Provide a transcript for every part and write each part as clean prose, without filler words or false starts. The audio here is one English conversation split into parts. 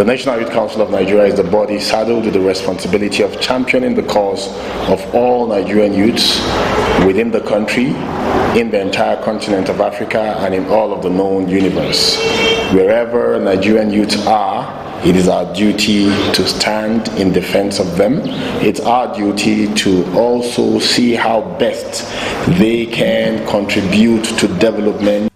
National Youth Council of Nigeria is the body saddled with the responsibility of championing the cause of all Nigerian youths within the country, in the entire continent of Africa, and in all of the known universe. Wherever Nigerian youths are, it is our duty to stand in defense of them. It's our duty to also see how best they can contribute to development.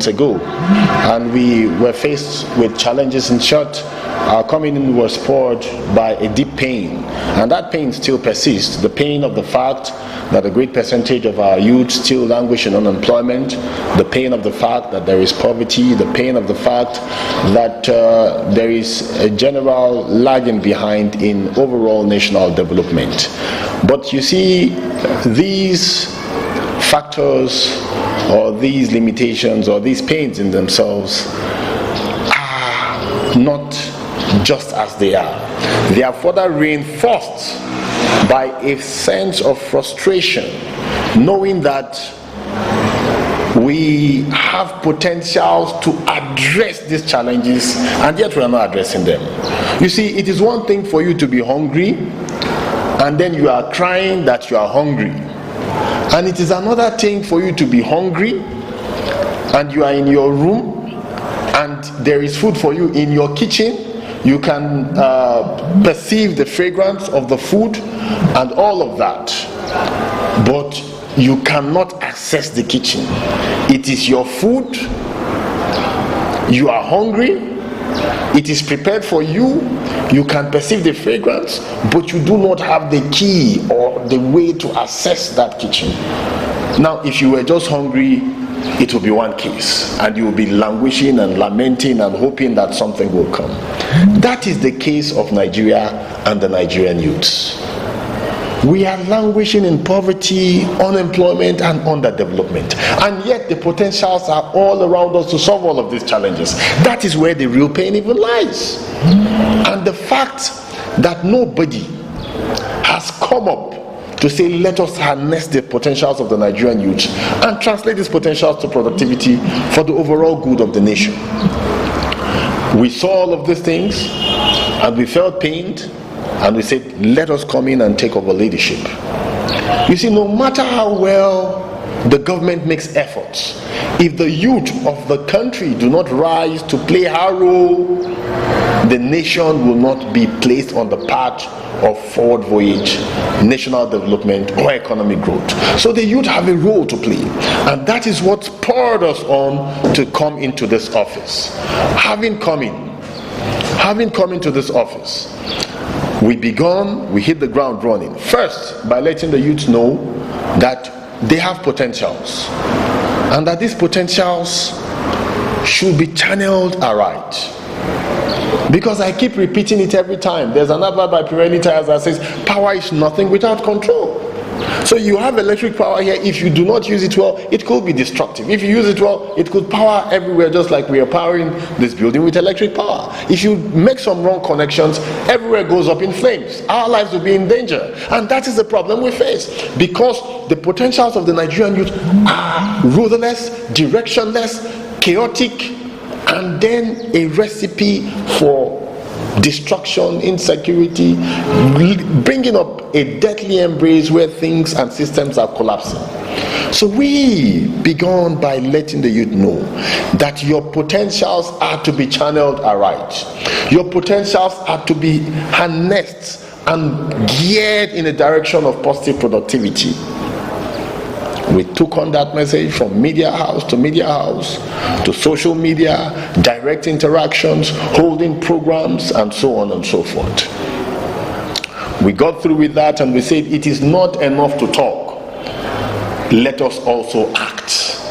Ago, and we were faced with challenges. In short, our coming in was spurred by a deep pain, and that pain still persists. The pain of the fact that a great percentage of our youth still languish in unemployment, the pain of the fact that there is poverty, the pain of the fact that there is a general lagging behind in overall national development. But you see, these factors or these limitations or these pains in themselves are not just as they are. They are further reinforced by a sense of frustration, knowing that we have potentials to address these challenges and yet we are not addressing them. You see, it is one thing for you to be hungry and then you are crying that you are hungry. And it is another thing for you to be hungry and you are in your room and there is food for you in your kitchen. You can perceive the fragrance of the food and all of that, but you cannot access the kitchen. It is your food, you are hungry, it is prepared for you, you can perceive the fragrance, but you do not have the key or the way to access that kitchen. Now, if you were just hungry, it will be one case, and you will be languishing and lamenting and hoping that something will come. That is the case of Nigeria and the Nigerian youths. We are languishing in poverty, unemployment, and underdevelopment. And yet the potentials are all around us to solve all of these challenges. That is where the real pain even lies. And the fact that nobody has come up to say, let us harness the potentials of the Nigerian youth and translate these potentials to productivity for the overall good of the nation. We saw all of these things and we felt pained. And we said, let us come in and take over leadership. You see, no matter how well the government makes efforts, if the youth of the country do not rise to play her role, the nation will not be placed on the path of forward voyage, national development, or economic growth. So the youth have a role to play. And that is what spurred us on to come into this office. Having come into this office, we hit the ground running. First, by letting the youth know that they have potentials and that these potentials should be channeled aright. Because I keep repeating it every time. There's an advert by Pirelli tires that says, power is nothing without control. So you have electric power here. If you do not use it well, it could be destructive. If you use it well, it could power everywhere, just like we are powering this building with electric power. If you make some wrong connections, everywhere goes up in flames. Our lives will be in danger. And that is the problem we face. Because the potentials of the Nigerian youth are rudderless, directionless, chaotic, and then a recipe for destruction, insecurity, bringing up a deadly embrace where things and systems are collapsing. So we began by letting the youth know that your potentials are to be channeled aright. Your potentials are to be harnessed and geared in a direction of positive productivity. We took on that message from media house to social media, direct interactions, holding programs, and so on and so forth. We got through with that and we said it is not enough to talk. Let us also act.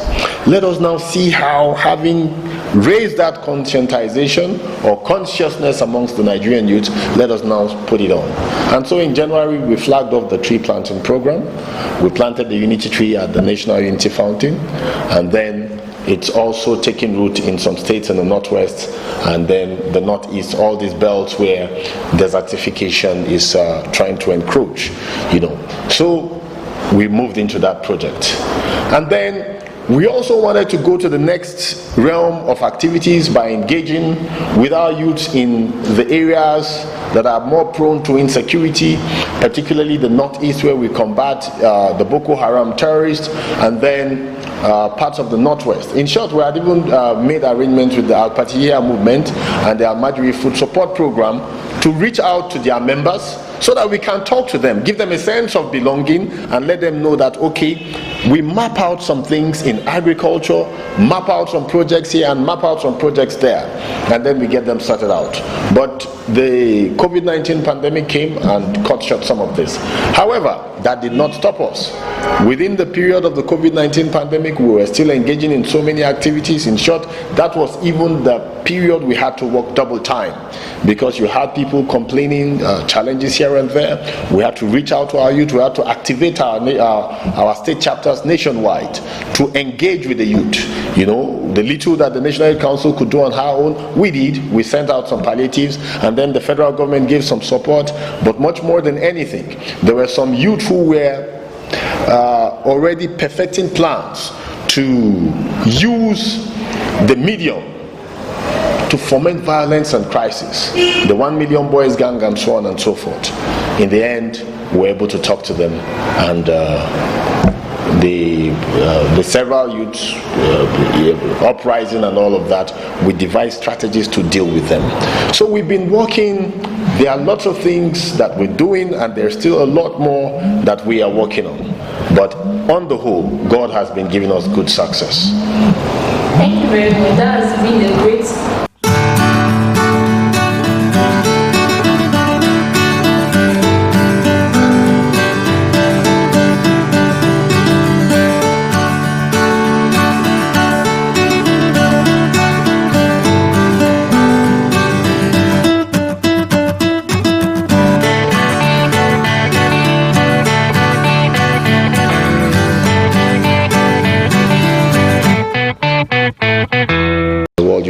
Let us now see how having raise that conscientization or consciousness amongst the Nigerian youth. Let us now put it on. And so in January, we flagged off the tree planting program. We planted the unity tree at the National Unity Fountain, and then it's also taking root in some states in the northwest and then the northeast, all these belts where desertification is trying to encroach, So we moved into that project. And then we also wanted to go to the next realm of activities by engaging with our youth in the areas that are more prone to insecurity, particularly the northeast, where we combat the Boko Haram terrorists, and then parts of the northwest. In short, we had even made arrangements with the Al-Patiyya movement and the Al-Madri Food Support Program to reach out to their members so that we can talk to them, give them a sense of belonging, and let them know that, okay, we map out some things in agriculture, map out some projects here and map out some projects there, and then we get them sorted out. But the COVID-19 pandemic came and cut short some of this. However, that did not stop us. Within the period of the COVID-19 pandemic, we were still engaging in so many activities. In short, that was even the period we had to work double time, because you had people complaining, challenges here and there. We had to reach out to our youth. We had to activate our state chapters nationwide to engage with the youth. The little that the National Youth Council could do on her own, we did. We sent out some palliatives, and then the federal government gave some support. But much more than anything, there were some youth who were already perfecting plans to use the medium to foment violence and crisis. The 1 Million Boys gang and so on and so forth. In the end, we were able to talk to them, and the several youths uprising and all of that, we devised strategies to deal with them. So we've been working. There are lots of things that we're doing, and there's still a lot more that we are working on. But on the whole, God has been giving us good success. Thank you very much. That has been a great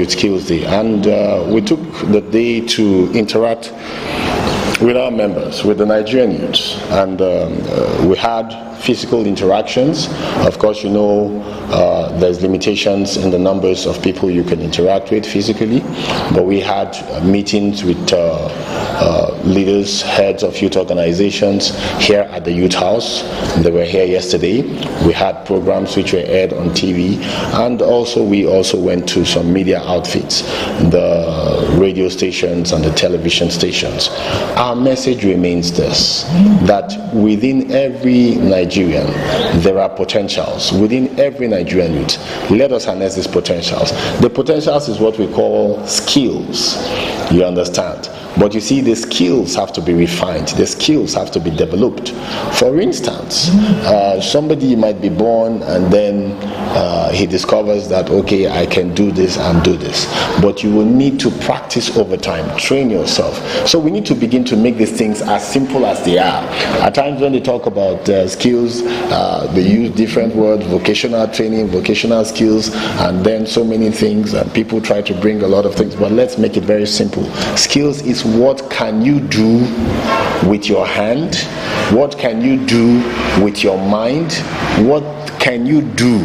Skills Day, and we took the day to interact with our members, with the Nigerian youths, and we had physical interactions. Of course, there's limitations in the numbers of people you can interact with physically, but we had meetings with leaders, heads of youth organizations here at the Youth House. They were here yesterday. We had programs which were aired on TV, and we also went to some media outfits, the radio stations and the television stations. Our message remains this, that within every Nigerian there are potentials. Within every Nigerian youth, let us harness these potentials. The potentials is what we call skills, you understand. But you see, the skills have to be refined. The skills have to be developed. For instance, somebody might be born and then he discovers that, okay, I can do this and do this. But you will need to practice over time, train yourself. So we need to begin to make these things as simple as they are. At times when they talk about skills, they use different words, vocational training, vocational skills, and then so many things, and people try to bring a lot of things. But let's make it very simple. Skills is what can you do with your hand? What can you do with your mind? What can you do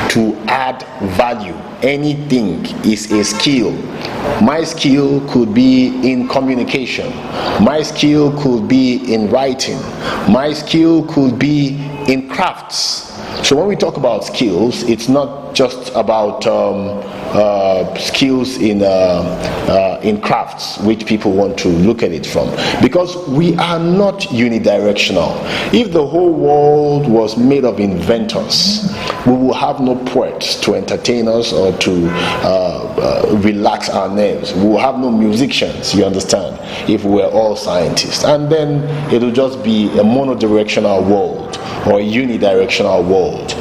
to add value? Anything is a skill. My skill could be in communication. My skill could be in writing. My skill could be in crafts. So when we talk about skills, it's not just about skills in crafts, which people want to look at it from, because we are not unidirectional. If the whole world was made of inventors, we will have no poets to entertain us or to relax our nerves. We will have no musicians, you understand, if we were all scientists. And then it will just be a monodirectional world or a unidirectional world.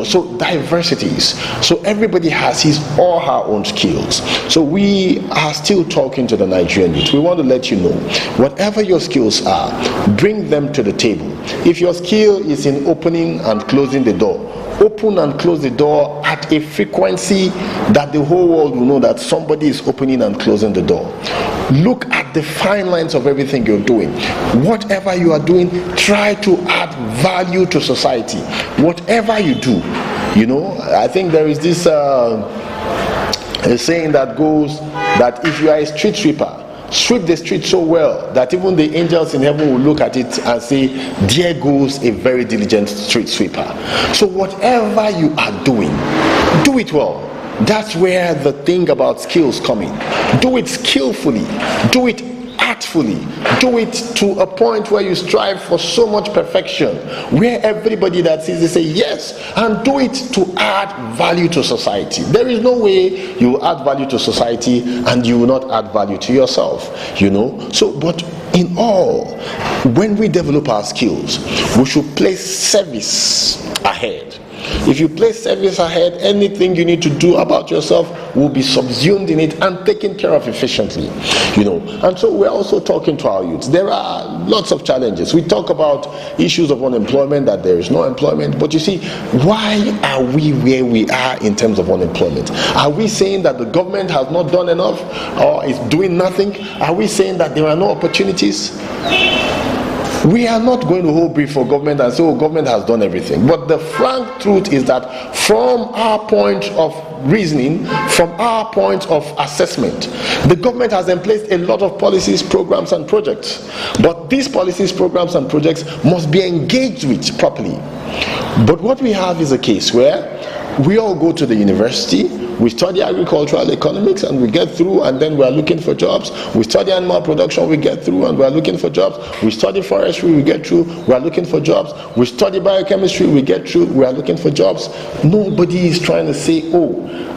So diversities. So everybody has his or her own skills. So we are still talking to the Nigerian youth. We want to let you know, whatever your skills are, bring them to the table. If your skill is in opening and closing the door, open and close the door at a frequency that the whole world will know that somebody is opening and closing the door. Look at the fine lines of everything you're doing. Whatever you are doing, try to add value to society. Whatever you do, I think there is this a saying that goes that if you are a street sweeper, sweep the street so well that even the angels in heaven will look at it and say, there goes a very diligent street sweeper. So whatever you are doing, do it well. That's where the thing about skills come in. Do it skillfully, do it artfully, do it to a point where you strive for so much perfection, where everybody that sees it say yes, and do it to add value to society. There is no way you will add value to society and you will not add value to yourself, So, but in all, when we develop our skills, we should place service ahead. If you place service ahead, anything you need to do about yourself will be subsumed in it and taken care of efficiently, And so we're also talking to our youth. There are lots of challenges. We talk about issues of unemployment, that there is no employment. But you see, why are we where we are in terms of unemployment? Are we saying that the government has not done enough or is doing nothing? Are we saying that there are no opportunities? We are not going to hold brief for government and say, government has done everything. But the frank truth is that from our point of reasoning, from our point of assessment, the government has in place a lot of policies, programs and projects. But these policies, programs and projects must be engaged with properly. But what we have is a case where we all go to the university, we study agricultural economics and we get through, and then we are looking for jobs. We study animal production, we get through and we are looking for jobs. We study forestry, we get through, we are looking for jobs. We study biochemistry, we get through, we are looking for jobs. Nobody is trying to say,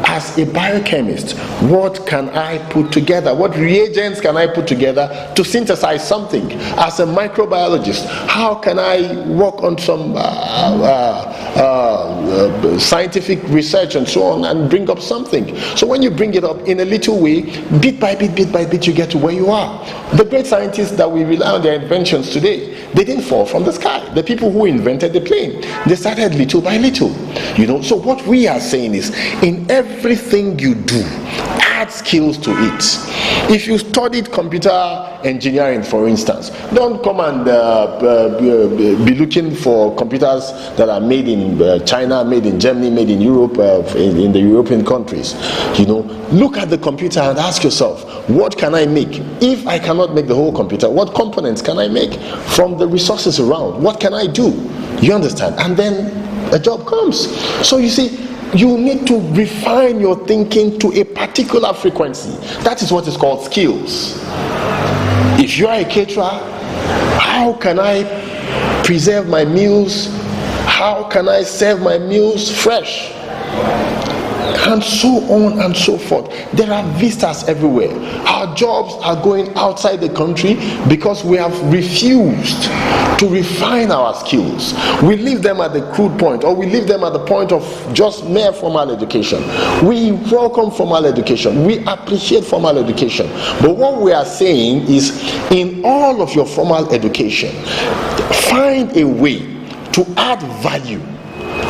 as a biochemist, what can I put together? What reagents can I put together to synthesize something? As a microbiologist, how can I work on some scientific research and so on and bring up something? So when you bring it up in a little way, bit by bit, you get to where you are. The great scientists that we rely on their inventions today, they didn't fall from the sky. The people who invented the plane, they started little by little. So what we are saying is, in everything you do, add skills to it. If you studied computer engineering, for instance, don't come and be looking for computers that are made in China, made in Germany, made in Europe, in the European countries. Look at the computer and ask yourself, what can I make? If I cannot make the whole computer, what components can I make from the resources around? What can I do? You understand? And then a job comes. So you see, you need to refine your thinking to a particular frequency. That is what is called skills. If you are a caterer, how can I preserve my meals? How can I serve my meals fresh? And so on and so forth. There are vistas everywhere. Our jobs are going outside the country because we have refused to refine our skills. We leave them at the crude point, or we leave them at the point of just mere formal education. We welcome formal education. We appreciate formal education. But what we are saying is, in all of your formal education, find a way to add value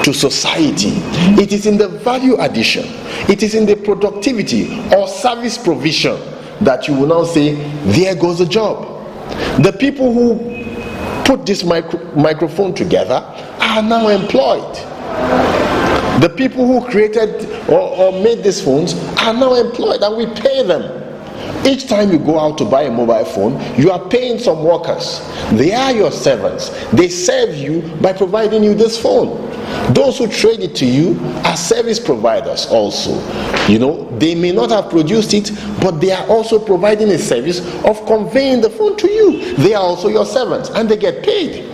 to society. It is in the value addition, it is in the productivity or service provision that you will now say, there goes the job. The people who put this microphone together are now employed. The people who created or made these phones are now employed, and we pay them. Each time you go out to buy a mobile phone, you are paying some workers. They are your servants. They serve you by providing you this phone. Those who trade it to you are service providers also. They may not have produced it, but they are also providing a service of conveying the phone to you. They are also your servants, and they get paid.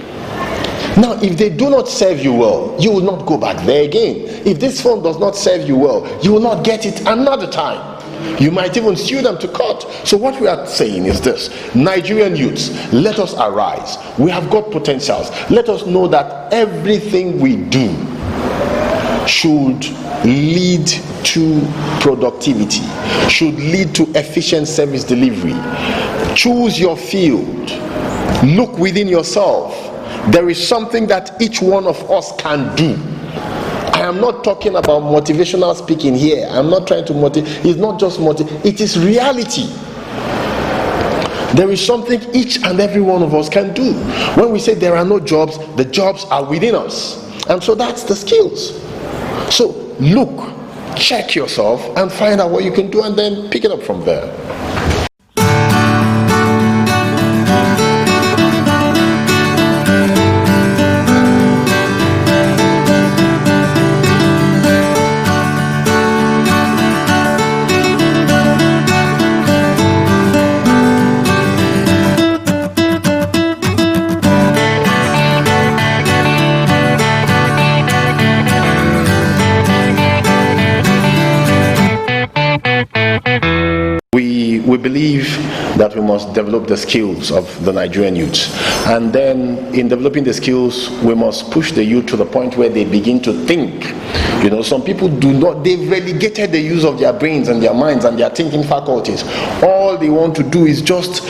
Now, if they do not serve you well, you will not go back there again. If this phone does not serve you well, you will not get it another time. You might even sue them to court. So what we are saying is this: Nigerian youths, let us arise. We have got potentials. Let us know that everything we do should lead to productivity, should lead to efficient service delivery. Choose your field. Look within yourself. There is something that each one of us can do. I am not talking about motivational speaking here. I'm not trying to motivate. It's not just it is reality. There is something each and every one of us can do. When we say there are no jobs, the jobs are within us. And so that's the skills. So look, check yourself and find out what you can do, and then pick it up from there. We believe that we must develop the skills of the Nigerian youth, and then in developing the skills we must push the youth to the point where they begin to think. You know, some people they've relegated the use of their brains and their minds and their thinking faculties. All they want to do is just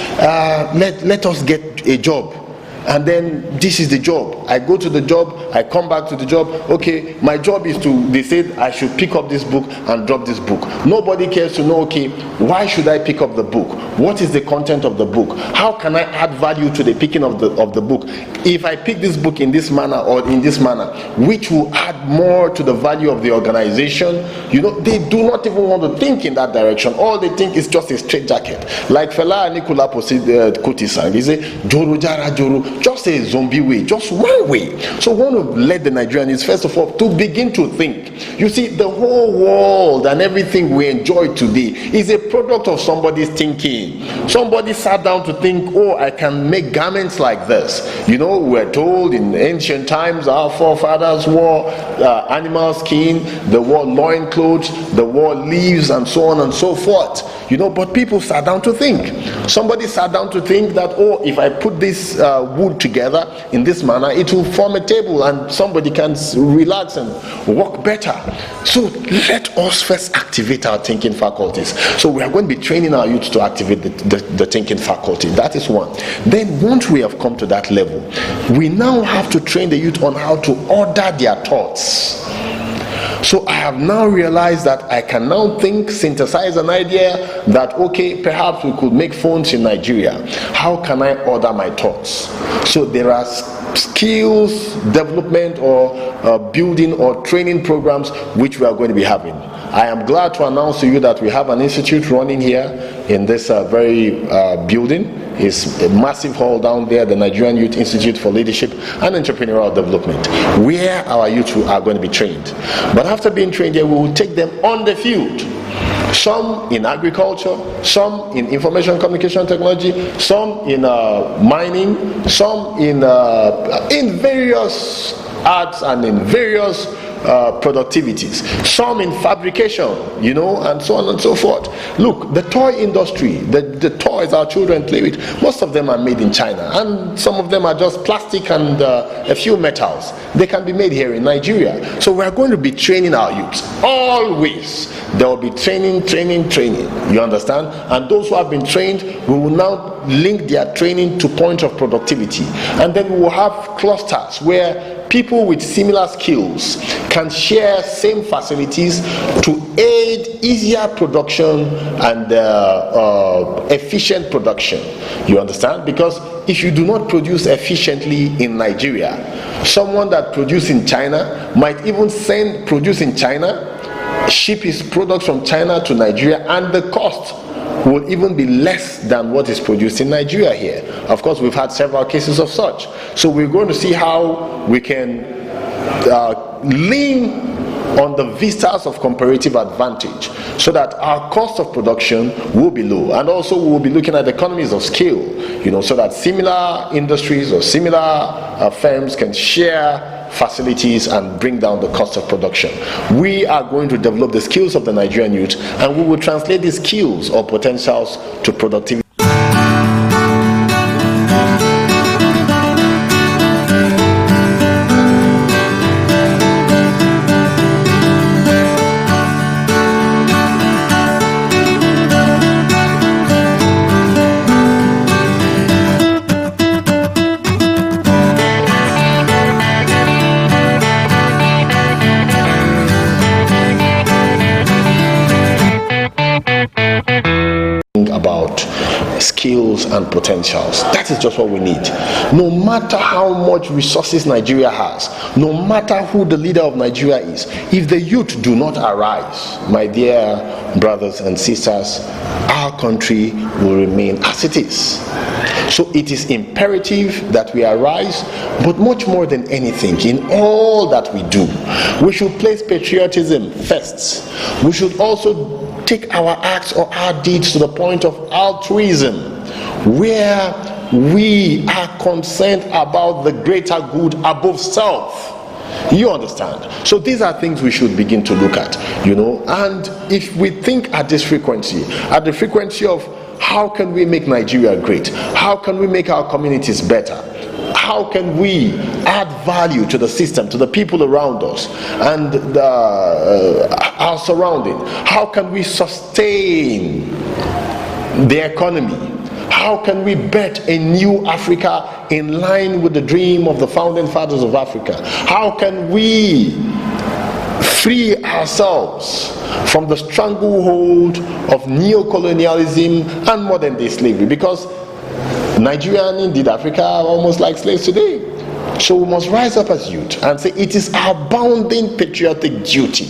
let us get a job. And then this is the job. I go to the job, I come back to the job. Okay, my job is they said I should pick up this book and drop this book. Nobody cares to know, okay, why should I pick up the book? What is the content of the book? How can I add value to the picking of the book? If I pick this book in this manner or in this manner, which will add more to the value of the organization? You know, they do not even want to think in that direction. All they think is just a straitjacket. Like Fela Anikulapo Kuti-san, he say, Joro Jara Joro, just a zombie way, just one way. So we want to let the Nigerians, first of all, to begin to think. You see, the whole world and everything we enjoy today is a product of somebody's thinking. Somebody sat down to think, oh, I can make garments like this. You know, we're told in ancient times our forefathers wore animal skin, they wore loin clothes, they wore leaves, and so on and so forth. You know, but people sat down to think. Somebody sat down to think that, oh, if I put this wood together in this manner, it will form a table and somebody can relax and work better. So let us first activate our thinking faculties. So we are going to be training our youth to activate the thinking faculty. That is one. Then once we have come to that level, we now have to train the youth on how to order their thoughts. So I have now realized that I can now think, synthesize an idea that, okay, perhaps we could make phones in Nigeria. How can I order my thoughts? So there are skills development or building or training programs which we are going to be having. I am glad to announce to you that we have an institute running here in this very building. It's a massive hall down there, the Nigerian Youth Institute for Leadership and Entrepreneurial Development, where our youth are going to be trained. But after being trained here, we will take them on the field. Some in agriculture, some in information communication technology, some in mining, some in various arts and in various productivities, some in fabrication, you know, and so on and so forth. Look, the toy industry, the toys our children play with, most of them are made in China, and some of them are just plastic and a few metals. They can be made here in Nigeria. So we are going to be training our youths always. There will be training. You understand? And those who have been trained, we will now link their training to point of productivity, and then we will have clusters where people with similar skills can share same facilities to aid easier production and efficient production. You understand? Because if you do not produce efficiently in Nigeria, someone that produces in China might even produce in China, ship his products from China to Nigeria, and the cost will even be less than what is produced in Nigeria here. Of course, we've had several cases of such. So we're going to see how we can lean on the vistas of comparative advantage, so that our cost of production will be low, and also we will be looking at economies of scale, so that similar industries or similar firms can share facilities and bring down the cost of production. We are going to develop the skills of the Nigerian youth, and we will translate these skills or potentials to productivity. About skills and potentials. That is just what we need. No matter how much resources Nigeria has, no matter who the leader of Nigeria is, if the youth do not arise, my dear brothers and sisters, our country will remain as it is. So it is imperative that we arise, but much more than anything, in all that we do, we should place patriotism first. We should also take our acts or our deeds to the point of altruism, where we are concerned about the greater good above self. You understand? So these are things we should begin to look at, and if we think at this frequency, at the frequency of how can we make Nigeria great, how can we make our communities better, how can we add value to the system, to the people around us and our surrounding, how can we sustain the economy, how can we bet a new Africa in line with the dream of the founding fathers of Africa, how can we free ourselves from the stranglehold of neo-colonialism and modern day slavery, because Nigerian, indeed Africa, are almost like slaves today. So we must rise up as youth and say it is our bounden patriotic duty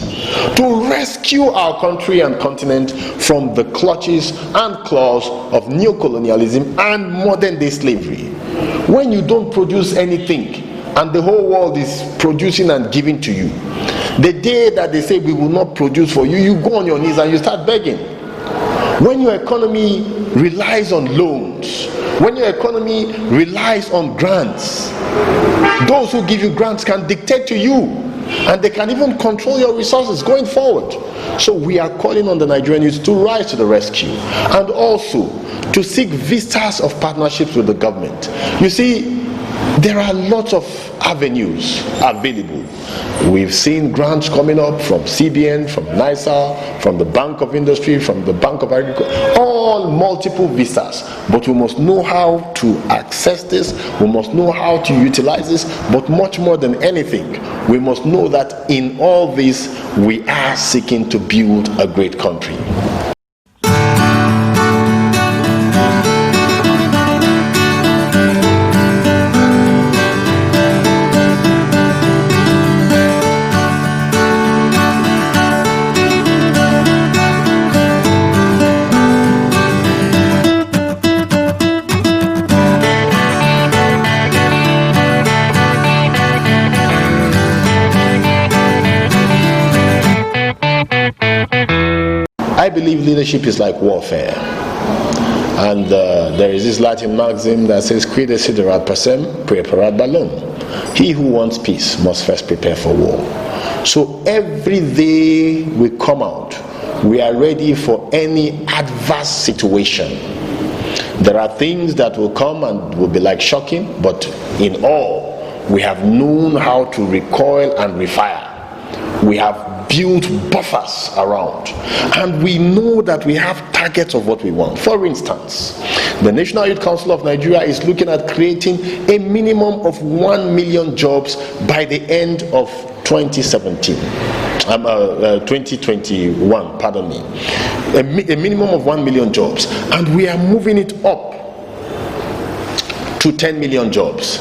to rescue our country and continent from the clutches and claws of neo-colonialism and modern day slavery. When you don't produce anything and the whole world is producing and giving to you, the day that they say we will not produce for you, you go on your knees and you start begging. When your economy relies on loans, when your economy relies on grants, those who give you grants can dictate to you, and they can even control your resources going forward. So we are calling on the Nigerian youth to rise to the rescue, and also to seek vistas of partnerships with the government. You see, there are lots of avenues available. We've seen grants coming up from CBN, from NISA, from the Bank of Industry, from the Bank of Agriculture, all multiple vistas. But we must know how to access this, we must know how to utilize this, but much more than anything, we must know that in all this, we are seeking to build a great country. I believe leadership is like warfare, and there is this Latin maxim that says "Qui desiderat pacem, preparat bellum." He who wants peace must first prepare for war. So every day we come out, we are ready for any adverse situation. There are things that will come and will be like shocking, but in all, we have known how to recoil and refire. We have built buffers around, and we know that we have targets of what we want. For instance, the National Youth Council of Nigeria is looking at creating a minimum of 1 million jobs by the end of 2021, pardon me. A minimum of 1 million jobs, and we are moving it up to 10 million jobs.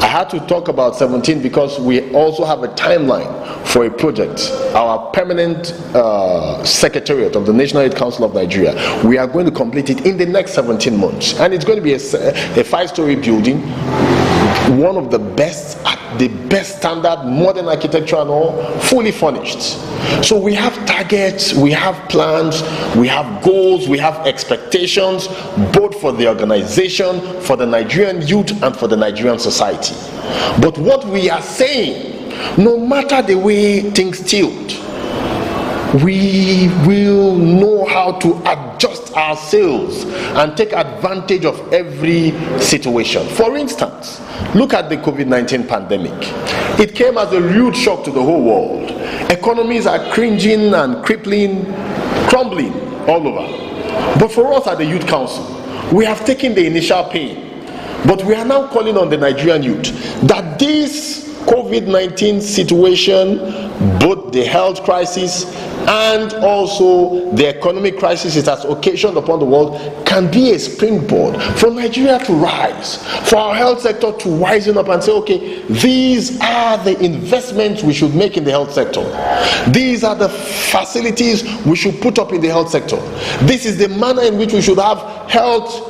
I had to talk about 17 because we also have a timeline for a project. Our permanent secretariat of the National Youth Council of Nigeria, we are going to complete it in the next 17 months, and it's going to be a 5-story building one of the best, at the best standard, modern architecture and all, fully furnished. So we have targets, we have plans, we have goals, we have expectations, both for the organization, for the Nigerian youth, and for the Nigerian society. But what we are saying, no matter the way things tilt, we will know how to adjust ourselves and take advantage of every situation. For instance, look at the COVID-19 pandemic. It came as a rude shock to the whole world. Economies are cringing and crippling, crumbling all over. But for us at the Youth Council, we have taken the initial pain. But we are now calling on the Nigerian youth that this COVID-19 situation, both the health crisis and also the economic crisis it has occasioned upon the world, can be a springboard for Nigeria to rise, for our health sector to wisen up and say, okay, these are the investments we should make in the health sector. These are the facilities we should put up in the health sector. This is the manner in which we should have health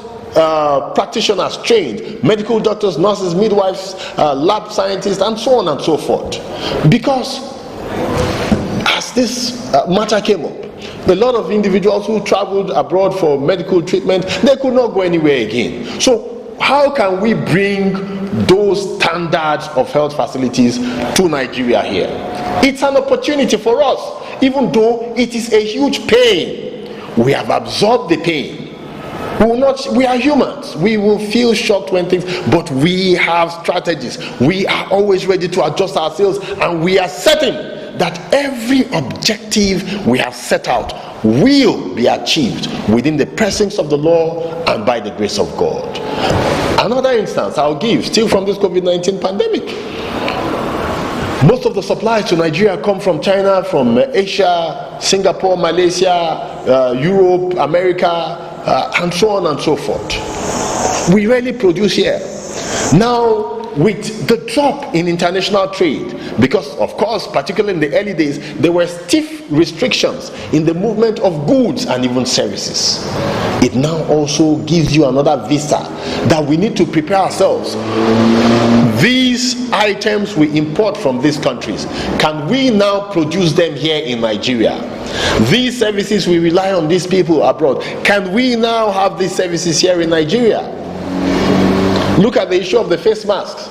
practitioners trained, medical doctors, nurses, midwives, lab scientists, and so on and so forth. Because as this matter came up, a lot of individuals who traveled abroad for medical treatment, they could not go anywhere again. So how can we bring those standards of health facilities to Nigeria here? It's an opportunity for us, even though it is a huge pain. We have absorbed the pain. We are humans. We will feel shocked when things, but we have strategies. We are always ready to adjust ourselves, and we are certain that every objective we have set out will be achieved within the presence of the law and by the grace of God. Another instance I'll give, still from this COVID-19 pandemic. Most of the supplies to Nigeria come from China, from Asia, Singapore, Malaysia, Europe, America, and so on and so forth. We rarely produce here. Now, with the drop in international trade, because of course, particularly in the early days, there were stiff restrictions in the movement of goods and even services. It now also gives you another visa that we need to prepare ourselves. These items we import from these countries, can we now produce them here in Nigeria? These services we rely on these people abroad, can we now have these services here in Nigeria? Look at the issue of the face masks.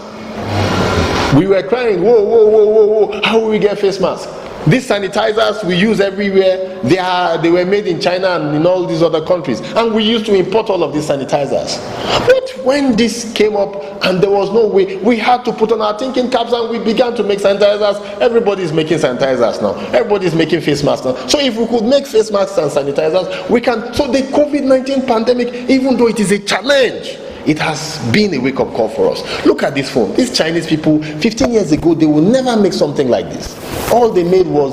We were crying, whoa, how will we get face masks? These sanitizers we use everywhere, they were made in China and in all these other countries, and we used to import all of these sanitizers. But when this came up and there was no way, we had to put on our thinking caps and we began to make sanitizers. Everybody's making sanitizers now. Everybody's making face masks now. So if we could make face masks and sanitizers, we can. So the COVID-19 pandemic, even though it is a challenge, it has been a wake-up call for us. Look at this phone. These Chinese people, 15 years ago, they would never make something like this. All they made was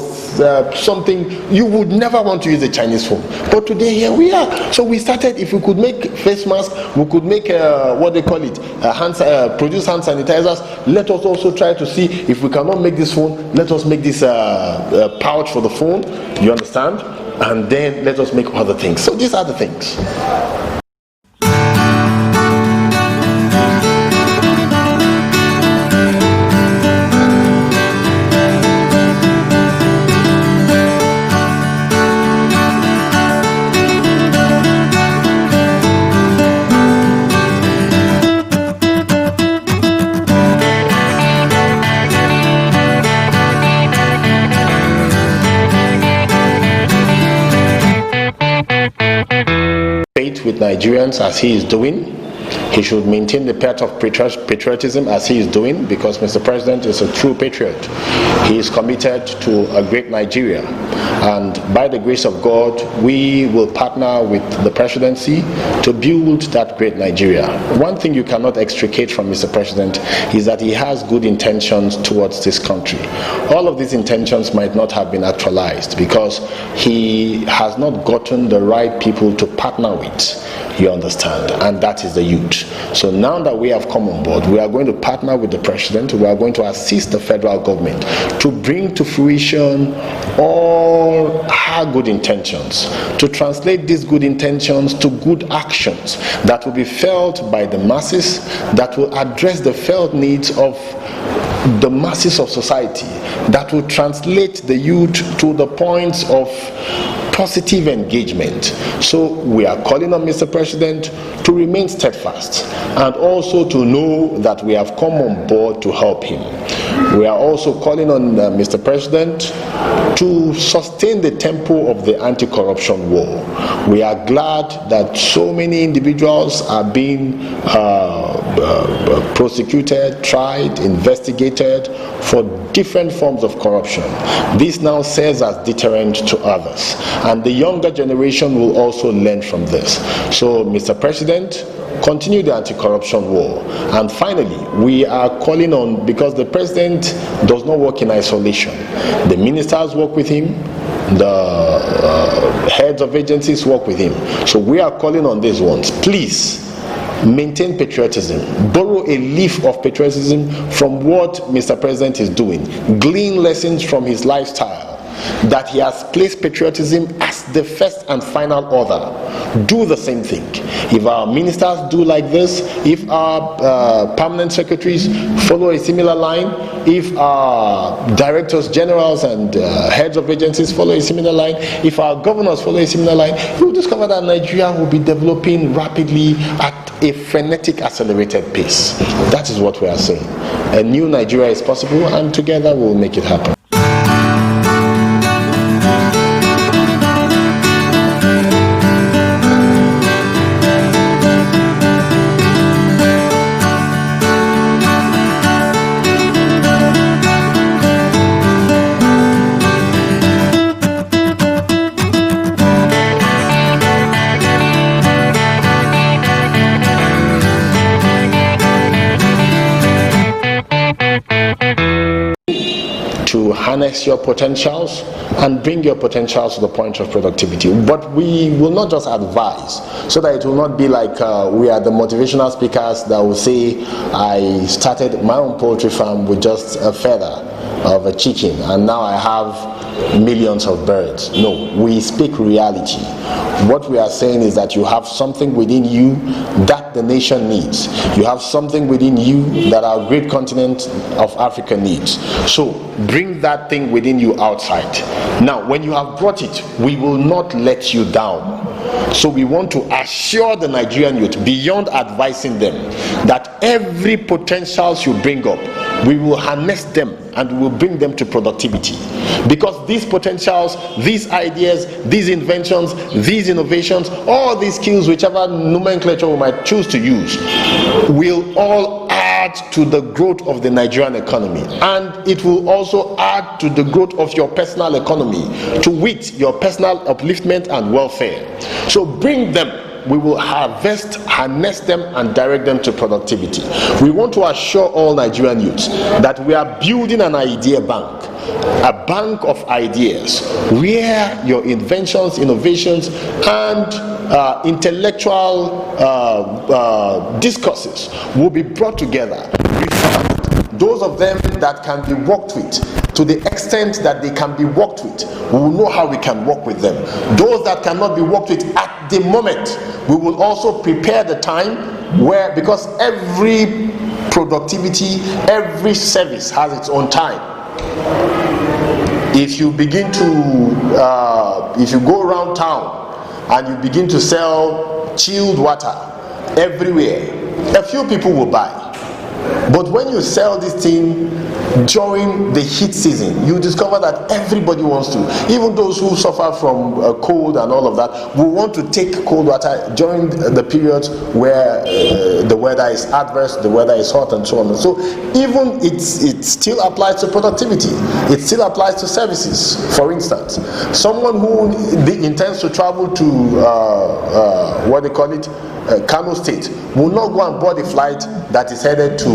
something you would never want to use a Chinese phone. But today, here we are. So we started, if we could make face masks, we could make, what they call it, produce hand sanitizers. Let us also try to see if we cannot make this phone, let us make this pouch for the phone. You understand? And then let us make other things. So these are the things. With Nigerians as he is doing. He should maintain the path of patriotism as he is doing, because Mr. President is a true patriot. He is committed to a great Nigeria, and by the grace of God, we will partner with the presidency to build that great Nigeria. One thing you cannot extricate from Mr. President is that he has good intentions towards this country. All of these intentions might not have been actualized because he has not gotten the right people to partner with. You understand? And that is the youth. youth. So now that we have come on board, we are going to partner with the president. We are going to assist the federal government to bring to fruition all her good intentions, to translate these good intentions to good actions that will be felt by the masses, that will address the felt needs of the masses of society, that will translate the youth to the points of positive engagement. So we are calling on Mr. President to remain steadfast and also to know that we have come on board to help him. We are also calling on Mr. President to sustain the tempo of the anti-corruption war. We are glad that so many individuals are being prosecuted, tried, investigated for different forms of corruption. This now serves as deterrent to others, and the younger generation will also learn from this. So, Mr. President, continue the anti-corruption war. And finally, we are calling on, because the president does not work in isolation, the ministers work with him, the heads of agencies work with him. So we are calling on these ones, please maintain patriotism, borrow a leaf of patriotism from what Mr. President is doing, glean lessons from his lifestyle, that he has placed patriotism as the first and final order. Do the same thing. If our ministers do like this, if our permanent secretaries follow a similar line, if our directors generals and heads of agencies follow a similar line, if our governors follow a similar line, you will discover that Nigeria will be developing rapidly at a frenetic, accelerated pace. That is what we are saying. A new Nigeria is possible, and together we will make it happen. To harness your potentials and bring your potentials to the point of productivity. But we will not just advise, so that it will not be like we are the motivational speakers that will say, I started my own poultry farm with just a feather of a chicken and now I have millions of birds. No, we speak reality. What we are saying is that you have something within you that the nation needs. You have something within you that our great continent of Africa needs. So bring that thing within you outside. Now, when you have brought it, we will not let you down. So we want to assure the Nigerian youth, beyond advising them, that every potential you bring up, we will harness them and we will bring them to productivity. Because these potentials, these ideas, these inventions, these innovations, all these skills, whichever nomenclature we might choose to use, will all add to the growth of the Nigerian economy, and it will also add to the growth of your personal economy, to wit, your personal upliftment and welfare. So bring them. We will harness them and direct them to productivity. We want to assure all Nigerian youths that we are building an idea bank, a bank of ideas where your inventions, innovations, and intellectual discourses will be brought together. Those of them that can be worked with, to the extent that they can be worked with, we will know how we can work with them. Those that cannot be worked with at the moment, we will also prepare the time where, because every productivity, every service has its own time. If you begin to, if you go around town and you begin to sell chilled water everywhere, a few people will buy. But when you sell this thing during the heat season, you discover that everybody wants to. Even those who suffer from cold and all of that will want to take cold water during the periods where the weather is adverse, the weather is hot, and so on. So even it still applies to productivity. It still applies to services. For instance, someone who intends to travel to what they call it, Kano State, will not go and board a flight that is headed to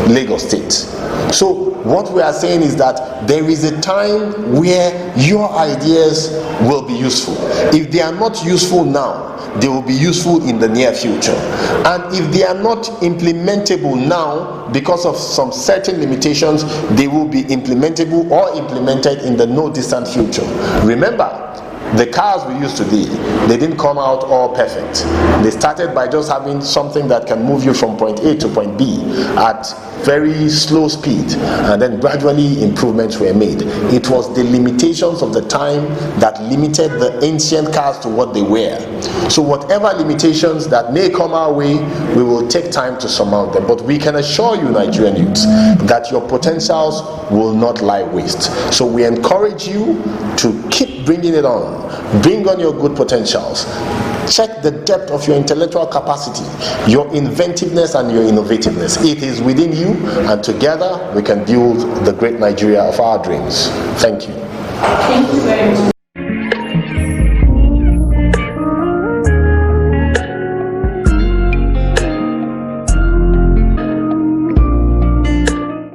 Lagos State. So what we are saying is that there is a time where your ideas will be useful. If they are not useful now, they will be useful in the near future. And if they are not implementable now because of some certain limitations, they will be implementable or implemented in the no distant future. Remember, the cars we use today, they didn't come out all perfect. They started by just having something that can move you from point A to point B at very slow speed, and then gradually improvements were made. It was the limitations of the time that limited the ancient cars to what they were. So whatever limitations that may come our way, we will take time to surmount them. But we can assure you, Nigerian youths, that your potentials will not lie waste. So we encourage you to keep bringing it on. Bring on your good potentials. Check the depth of your intellectual capacity, your inventiveness and your innovativeness. It is within you, and together we can build the great Nigeria of our dreams. Thank you. Thank you very much.